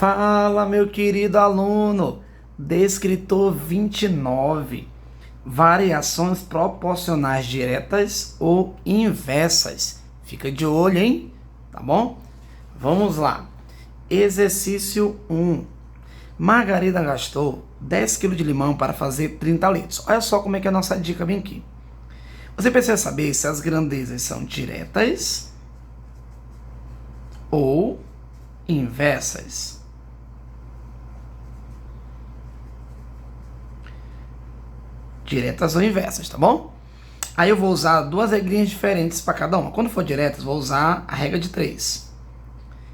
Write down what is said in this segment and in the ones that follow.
Fala, meu querido aluno, descritor 29, variações proporcionais diretas ou inversas. Fica de olho, hein? Tá bom? Vamos lá. Exercício 1. Margarida gastou 10 kg de limão para fazer 30 litros. Olha só como é que a nossa dica vem aqui. Você precisa saber se as grandezas são diretas ou inversas. Diretas ou inversas, tá bom? Aí eu vou usar duas regrinhas diferentes para cada uma. Quando for diretas, vou usar a regra de 3,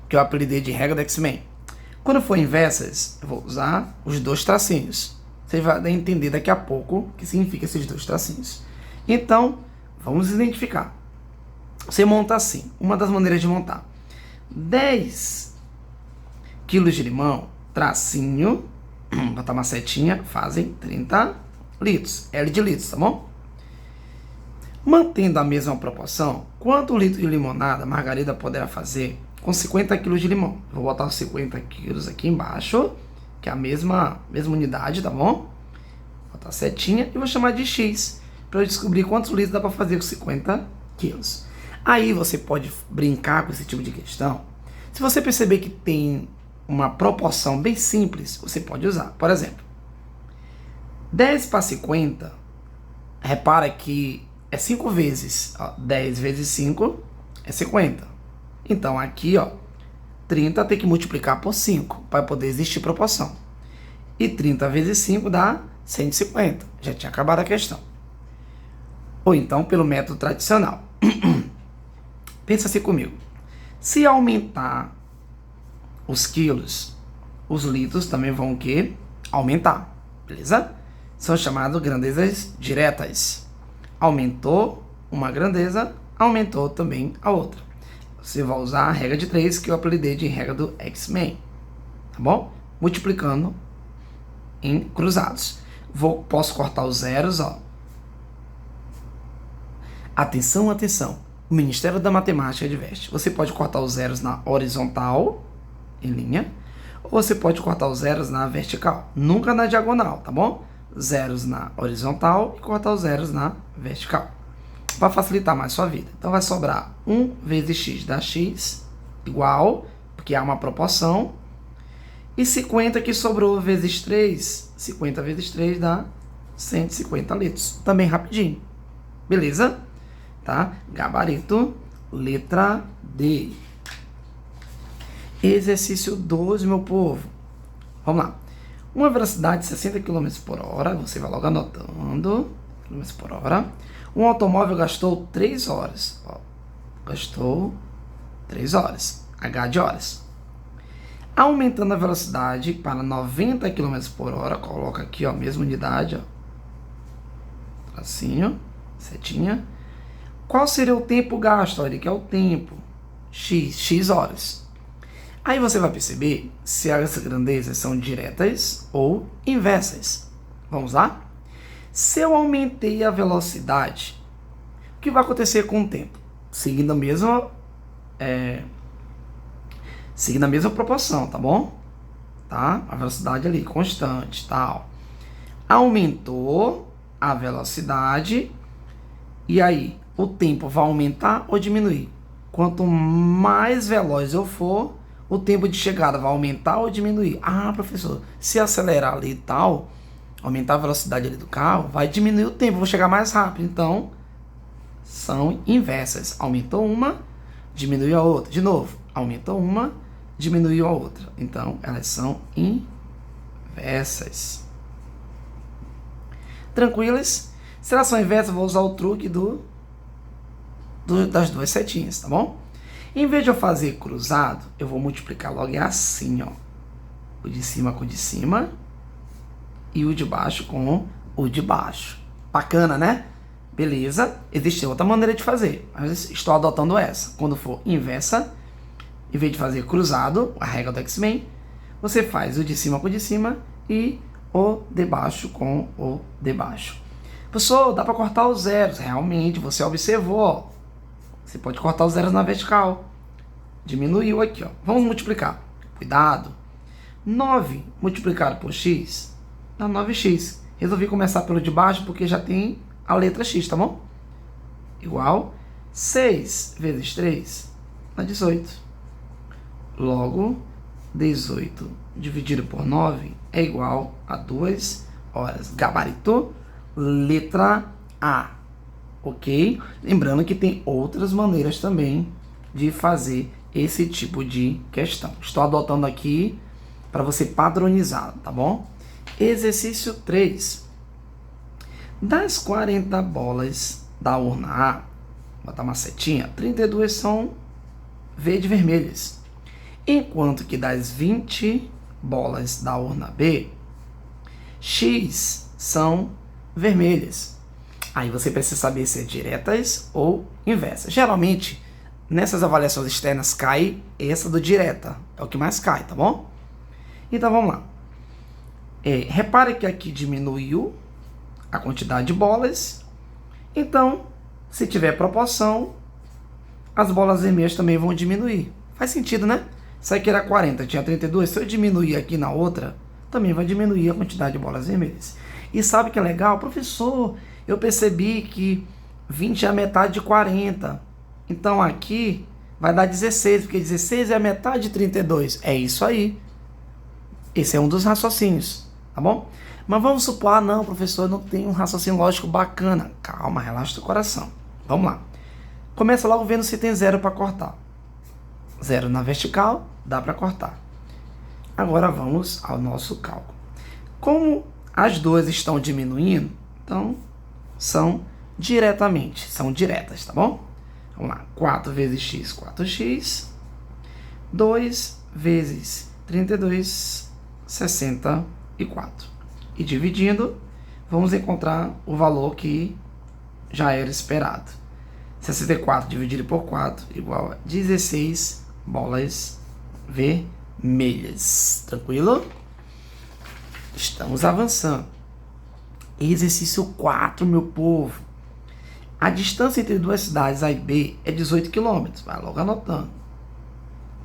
que eu apelidei de regra do X-Men. Quando for inversas, eu vou usar os dois tracinhos. Você vai entender daqui a pouco o que significa esses dois tracinhos. Então, vamos identificar. Você monta assim, uma das maneiras de montar. 10 quilos de limão, tracinho, botar uma setinha, fazem 30 litros, L de litros, tá bom? Mantendo a mesma proporção, quanto litro de limonada a Margarida poderá fazer com 50 kg de limão? Vou botar os 50 kg aqui embaixo, que é a mesma unidade, tá bom? Vou botar a setinha e vou chamar de X, para eu descobrir quantos litros dá para fazer com 50 kg. Aí você pode brincar com esse tipo de questão. Se você perceber que tem uma proporção bem simples, você pode usar. Por exemplo, 10 para 50, repara que é 5 vezes. Ó, 10 vezes 5 é 50. Então aqui, ó, 30 tem que multiplicar por 5 para poder existir proporção. E 30 vezes 5 dá 150. Já tinha acabado a questão. Ou então pelo método tradicional. Pensa assim comigo. Se aumentar os quilos, os litros também vão o quê? Aumentar. Beleza? São chamadas grandezas diretas. Aumentou uma grandeza, aumentou também a outra. Você vai usar a regra de 3, que eu apelidei de regra do X-Men. Tá bom? Multiplicando em cruzados. Posso cortar os zeros, ó. Atenção, atenção. O Ministério da Matemática adverte. Você pode cortar os zeros na horizontal, em linha, ou você pode cortar os zeros na vertical. Nunca na diagonal, tá bom? Zeros na horizontal e cortar os zeros na vertical. Para facilitar mais sua vida. Então vai sobrar 1 vezes x dá x, igual, porque há uma proporção. E 50 que sobrou vezes 3, 50 vezes 3 dá 150 litros. Também rapidinho. Beleza? Tá? Gabarito, letra D. Exercício 12, meu povo. Vamos lá. Uma velocidade de 60 km por hora, você vai logo anotando, km por hora. Um automóvel gastou 3 horas. Ó, gastou 3 horas. H de horas. Aumentando a velocidade para 90 km por hora, coloca aqui, ó, mesma unidade, ó. Tracinho, setinha. Qual seria o tempo gasto? Olha, que é o tempo. X horas. Aí você vai perceber se as grandezas são diretas ou inversas. Vamos lá? Se eu aumentei a velocidade, o que vai acontecer com o tempo? Seguindo a mesma proporção, tá bom? Tá? A velocidade ali, constante, tal. Aumentou a velocidade, e aí o tempo vai aumentar ou diminuir? Quanto mais veloz eu for, o tempo de chegada vai aumentar ou diminuir? Ah, professor, se acelerar ali e tal, aumentar a velocidade ali do carro, vai diminuir o tempo, vou chegar mais rápido. Então, são inversas. Aumentou uma, diminuiu a outra. De novo, aumentou uma, diminuiu a outra. Então, elas são inversas. Tranquilas? Se elas são inversas, eu vou usar o truque das duas setinhas, tá bom? Em vez de eu fazer cruzado, eu vou multiplicar logo assim, ó. O de cima com o de cima e o de baixo com o de baixo. Bacana, né? Beleza. Existe outra maneira de fazer, mas estou adotando essa. Quando for inversa, em vez de fazer cruzado, a regra do X-Men, você faz o de cima com o de cima e o de baixo com o de baixo. Professor, dá para cortar os zeros. Realmente, você observou, ó. Você pode cortar os zeros na vertical. Diminuiu aqui, ó. Vamos multiplicar. Cuidado. 9 multiplicado por x dá 9x. Resolvi começar pelo de baixo porque já tem a letra x, tá bom? Igual 6 vezes 3 dá 18. Logo, 18 dividido por 9 é igual a 2 horas. Gabarito, letra A. Ok? Lembrando que tem outras maneiras também de fazer esse tipo de questão. Estou adotando aqui para você padronizar, tá bom? Exercício 3. Das 40 bolas da urna A, vou botar uma setinha, 32 são verde vermelhas. Enquanto que das 20 bolas da urna B, X são vermelhas. Aí você precisa saber se é diretas ou inversas. Geralmente, nessas avaliações externas cai essa do direta. É o que mais cai, tá bom? Então vamos lá. Repare que aqui diminuiu a quantidade de bolas. Então, se tiver proporção, as bolas vermelhas também vão diminuir. Faz sentido, né? Isso aqui era 40, tinha 32. Se eu diminuir aqui na outra, também vai diminuir a quantidade de bolas vermelhas. E sabe que é legal? Professor, eu percebi que 20 é a metade de 40. Então aqui vai dar 16, porque 16 é a metade de 32. É isso aí. Esse é um dos raciocínios, tá bom? Mas vamos supor, não, professor, eu não tenho um raciocínio lógico bacana. Calma, relaxa o coração. Vamos lá. Começa logo vendo se tem zero para cortar. Zero na vertical, dá para cortar. Agora vamos ao nosso cálculo. Como as duas estão diminuindo, então são diretas, tá bom? Vamos lá. 4 vezes x, 4x. 2 vezes 32, 64. E dividindo, vamos encontrar o valor que já era esperado. 64 dividido por 4 igual a 16 bolas vermelhas. Tranquilo? Estamos avançando. Exercício 4, meu povo. A distância entre duas cidades A e B é 18 km. Vai logo anotando.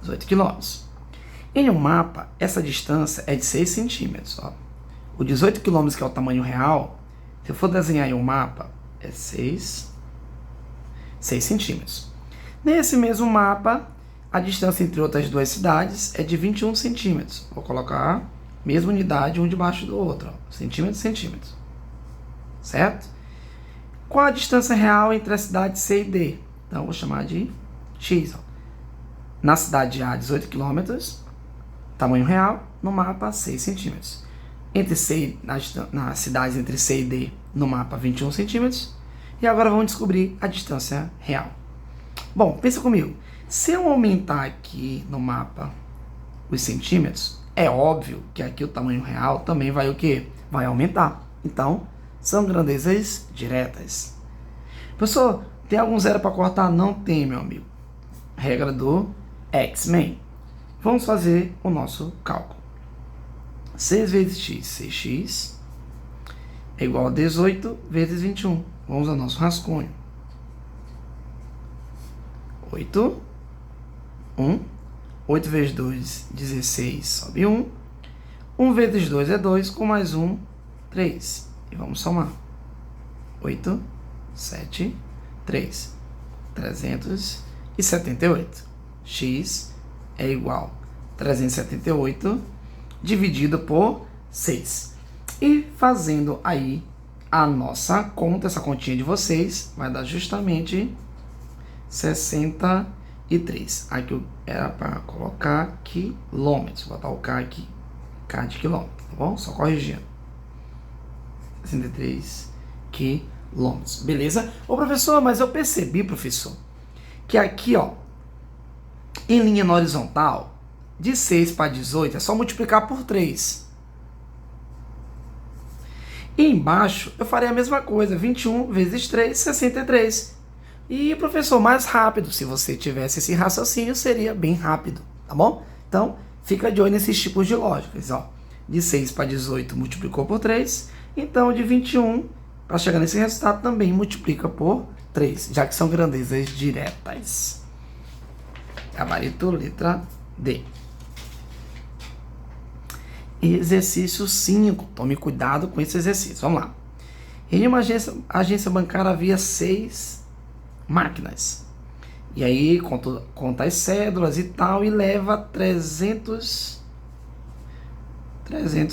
18 km. Em um mapa, essa distância é de 6 centímetros. Ó. O 18 km, que é o tamanho real, se eu for desenhar em um mapa, é 6 centímetros. Nesse mesmo mapa, a distância entre outras duas cidades é de 21 centímetros. Vou colocar a mesma unidade um debaixo do outro. Ó. Centímetros. Certo? Qual a distância real entre a cidade C e D? Então, vou chamar de X. Ó. Na cidade A, 18 km, tamanho real, no mapa, 6 centímetros. Entre C, nas cidades entre C e D, no mapa, 21 centímetros. E agora vamos descobrir a distância real. Bom, pensa comigo. Se eu aumentar aqui no mapa os centímetros, é óbvio que aqui o tamanho real também vai o quê? Vai aumentar. Então, são grandezas diretas. Professor, tem algum zero para cortar? Não tem, meu amigo. Regra do X-Men. Vamos fazer o nosso cálculo. 6 vezes x, 6x, é igual a 18 vezes 21. Vamos ao nosso rascunho. 8. 8 vezes 2, 16, sobe 1. 1 vezes 2 é 2, com mais 1, 3. E vamos somar. 8, 7, 3. 378. X é igual a 378 dividido por 6. E fazendo aí a nossa conta, essa continha de vocês, vai dar justamente 63. Aqui era para colocar quilômetros. Vou botar o K aqui. K de quilômetro, tá bom? Só corrigindo. 63 quilômetros. Beleza? Ô, professor, mas eu percebi, professor, que aqui, ó, em linha na horizontal, de 6 para 18, é só multiplicar por 3. E embaixo, eu farei a mesma coisa. 21 vezes 3, 63. E, professor, mais rápido. Se você tivesse esse raciocínio, seria bem rápido, tá bom? Então, fica de olho nesses tipos de lógicas, ó. De 6 para 18 multiplicou por 3. Então, de 21, para chegar nesse resultado, também multiplica por 3, já que são grandezas diretas. Gabarito, letra D. Exercício 5. Tome cuidado com esse exercício. Vamos lá. Em uma agência bancária havia 6 máquinas. E aí conta as cédulas e tal e leva 300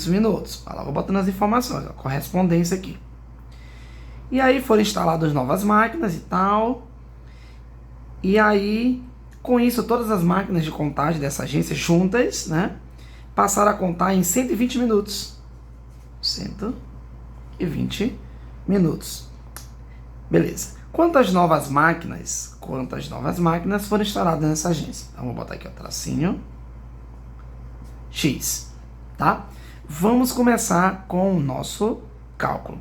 minutos. Olha lá, vou botando as informações, a correspondência aqui. E aí foram instaladas novas máquinas e tal. E aí, com isso, todas as máquinas de contagem dessa agência juntas, né, passaram a contar em 120 minutos. 120 minutos. Beleza. Quantas novas máquinas foram instaladas nessa agência? Então, vou botar aqui o tracinho X, tá? Vamos começar com o nosso cálculo.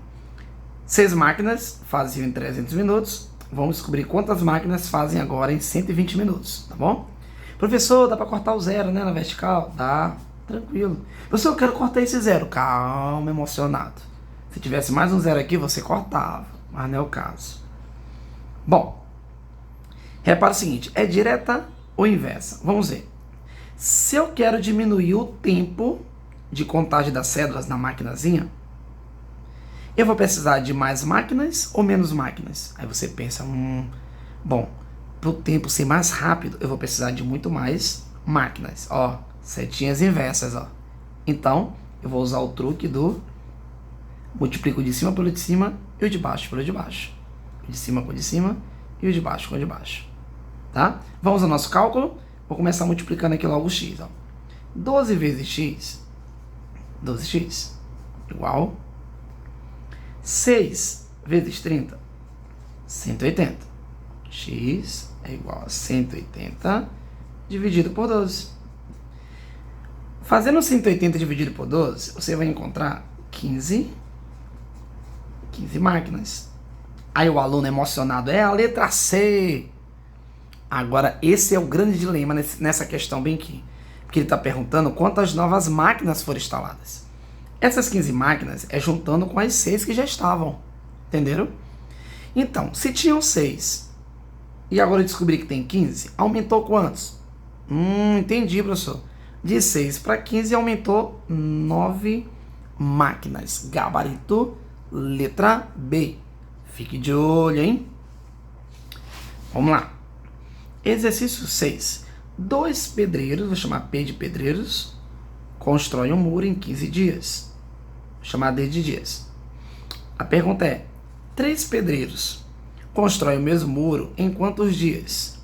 6 máquinas faziam em 300 minutos. Vamos descobrir quantas máquinas fazem agora em 120 minutos, tá bom? Professor, dá para cortar o zero, né, na vertical? Dá, tranquilo. Professor, eu quero cortar esse zero. Calma, emocionado. Se tivesse mais um zero aqui, você cortava, mas não é o caso. Bom, repara o seguinte, é direta ou inversa? Vamos ver. Se eu quero diminuir o tempo de contagem das cédulas na maquinazinha, eu vou precisar de mais máquinas ou menos máquinas? Aí você pensa, bom, para o tempo ser mais rápido, eu vou precisar de muito mais máquinas. Ó, setinhas inversas, ó. Então, eu vou usar o truque do multiplico de cima pelo de cima e o de baixo pelo de baixo. O de cima com o de cima e o de baixo com o de baixo. Tá? Vamos ao nosso cálculo. Vou começar multiplicando aqui logo o x. Ó. 12 vezes x, 12x, igual 6 vezes 30, 180. X é igual a 180 dividido por 12. Fazendo 180 dividido por 12, você vai encontrar 15 máquinas. Aí o aluno emocionado, é a letra C. Agora, esse é o grande dilema nessa questão bem aqui. Porque ele está perguntando quantas novas máquinas foram instaladas. Essas 15 máquinas é juntando com as 6 que já estavam. Entenderam? Então, se tinham 6 e agora eu descobri que tem 15, aumentou quantos? Entendi, professor. De 6 para 15 aumentou 9 máquinas. Gabarito, letra B. Fique de olho, hein? Vamos lá. Exercício 6. 2 pedreiros, vou chamar P de pedreiros, constroem um muro em 15 dias. Vou chamar D de dias. A pergunta é, 3 pedreiros constroem o mesmo muro em quantos dias?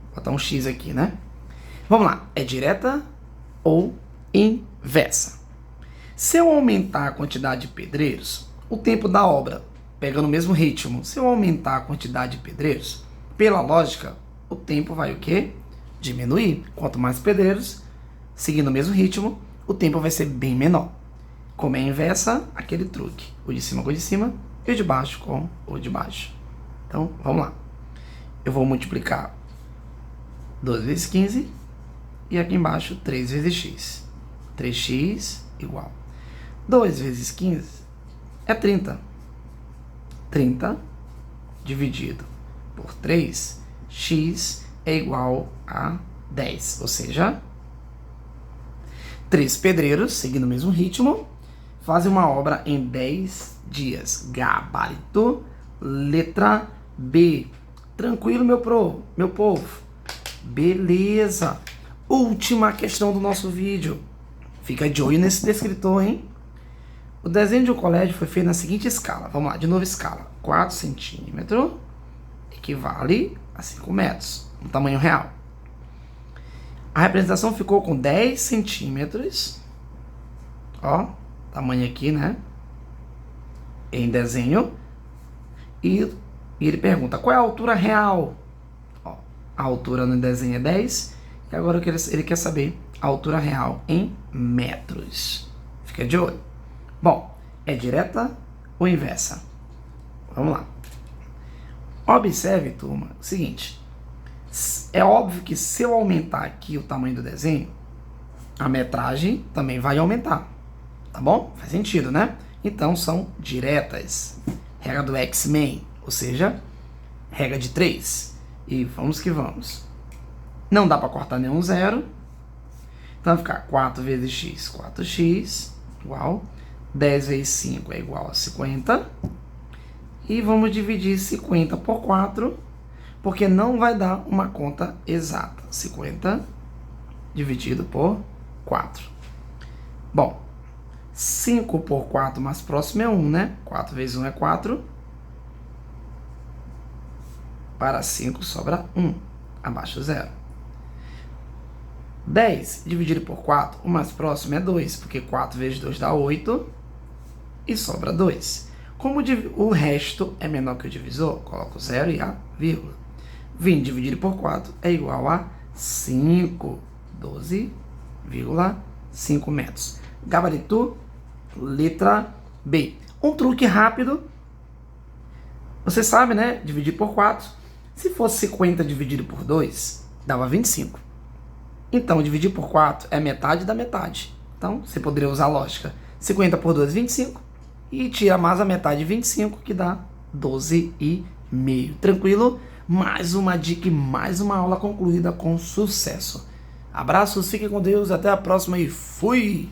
Vou botar um X aqui, né? Vamos lá. É direta ou inversa? Se eu aumentar a quantidade de pedreiros, o tempo da obra pega no mesmo ritmo. Se eu aumentar a quantidade de pedreiros, pela lógica, o tempo vai o quê? Diminuir. Quanto mais pedreiros, seguindo o mesmo ritmo, o tempo vai ser bem menor. Como é inversa, aquele truque. O de cima com o de cima e o de baixo com o de baixo. Então, vamos lá. Eu vou multiplicar 12 vezes 15 e aqui embaixo 3 vezes x. 3x igual. 2 vezes 15 é 30. 30 dividido por 3, x é igual a 10. Ou seja, 3 pedreiros, seguindo o mesmo ritmo, fazem uma obra em 10 dias. Gabarito, letra B. Tranquilo, meu povo? Beleza. Última questão do nosso vídeo. Fica de olho nesse descritor, hein? O desenho de um colégio foi feito na seguinte escala. Vamos lá, de novo escala. 4 centímetros equivale a 5 metros, no tamanho real. A representação ficou com 10 centímetros. Ó, tamanho aqui, né? Em desenho. E ele pergunta, qual é a altura real? Ó, a altura no desenho é 10. E agora ele quer saber a altura real em metros. Fica de olho. Bom, é direta ou inversa? Vamos lá. Observe, turma, o seguinte. É óbvio que se eu aumentar aqui o tamanho do desenho, a metragem também vai aumentar. Tá bom? Faz sentido, né? Então, são diretas. Regra do X-Men, ou seja, regra de 3. E vamos que vamos. Não dá para cortar nenhum zero. Então vai ficar 4 vezes x, 4x, igual. 10 vezes 5 é igual a 50. E vamos dividir 50 por 4, porque não vai dar uma conta exata. 50 dividido por 4. Bom, 5 por 4 mais próximo é 1, né? 4 vezes 1 é 4. Para 5 sobra 1, abaixo zero. 10 dividido por 4, o mais próximo é 2, porque 4 vezes 2 dá 8 e sobra 2. Como o resto é menor que o divisor, coloco o zero e a vírgula. 20 dividido por 4 é igual a 5, 12,5 metros. Gabarito, letra B. Um truque rápido. Você sabe, né? Dividir por 4. Se fosse 50 dividido por 2, dava 25. Então, dividir por 4 é metade da metade. Então, você poderia usar a lógica. 50 por 2, 25. E tira mais a metade de 25, que dá 12,5. Tranquilo? Mais uma dica e mais uma aula concluída com sucesso. Abraços, fiquem com Deus, até a próxima e fui!